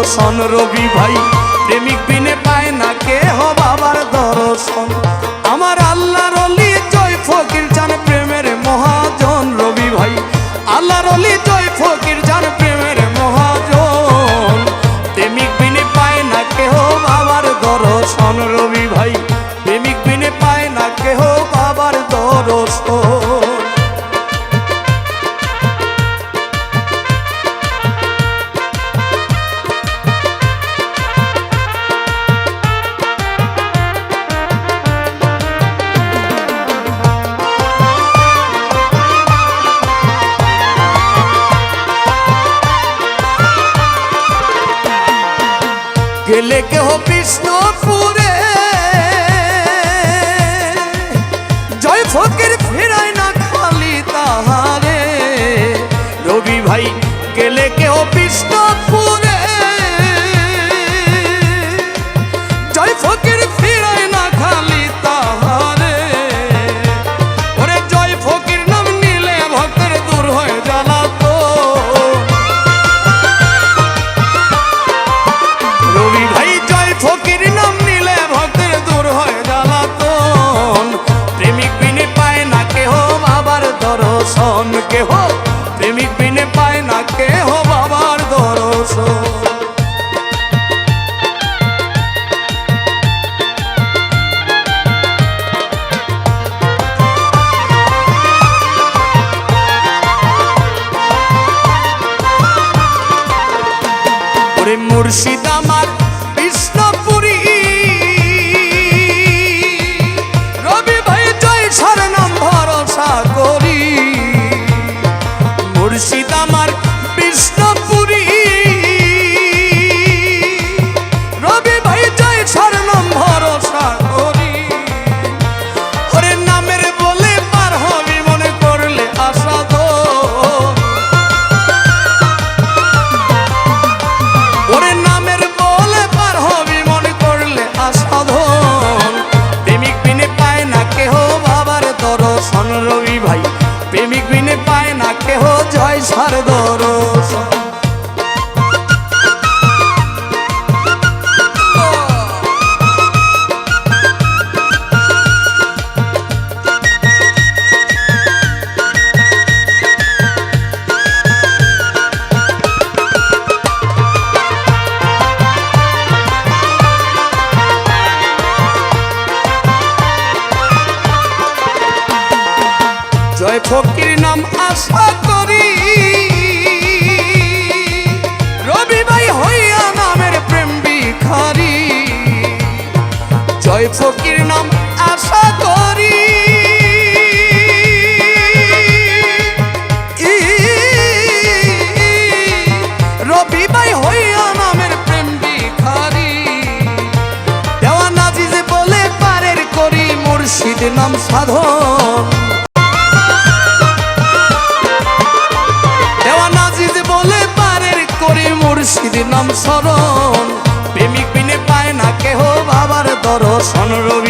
দর্শন রবি ভাই প্রেমিক বিনে পায় না কেহ বাবার দর্শন। আমার আল্লাহর ওলি জয় ফকির জান প্রেমের মহাজন রবি ভাই, আল্লাহর ওলি জয় ফকির জান প্রেমের মহাজন। প্রেমিক বিনে পায় না কেহ বাবার দর্শন রবি ভাই, প্রেমিক বিনে পায় না কেহ বাবার দর্শন। গেলে কেহ বিষ্ণুপুরে জয় ফকির ফেরায় না খালি তাহারে রবি ভাই। গেলে কেহ বিষ্ণুপুরে জয় ফকির ফেরায় না খালি তাহারে। ওরে জয় ফকির নাম নিলে ভক্তের দূর হয়ে জ্বালা তো রবি ভাই, জয় ফকির নাম নিলে ভক্তের দূর হয়ে জ্বালাতন। প্রেমিক বিনে পায় না কেহ বাবার দর্শন, কেহ প্রেমিক বিনে পায় না কেহ বাবার দর্শন। ওরে মুর্শিদ আমার বিষ্ণুপুরী রবি ভাই জয় সার নাম ভরসা করি। মুর্শিদ আমার বিষ্ণুপুরী রবি ভাই জয় সার নাম ভরসা করি। ওরে নামের বলে পার হবি মনে করলে আশা দো, ওরে নামের বলে পার হবি মনে করলে আসাধন। প্রেমিক বিনে পায় না কেহ বাবার দর্শন রবি ভাই, প্রেমিক বিনে পায় না কেহ জয় সার দর্শন। জয় ফকির নাম আশা করি রবি ভাই হইয়া নামের প্রেম ভিখারি। জয় ফকির নাম আশা করি রবি ভাই হইয়া নামের প্রেম ভিখারি। দেওয়া নাজিজ বলে পারের করি মুর্শিদ নাম সাধন। মুর্শিদ নাম শরণ, প্রেমিক বিনে পায় না কেহ বাবার দর্শন রবি।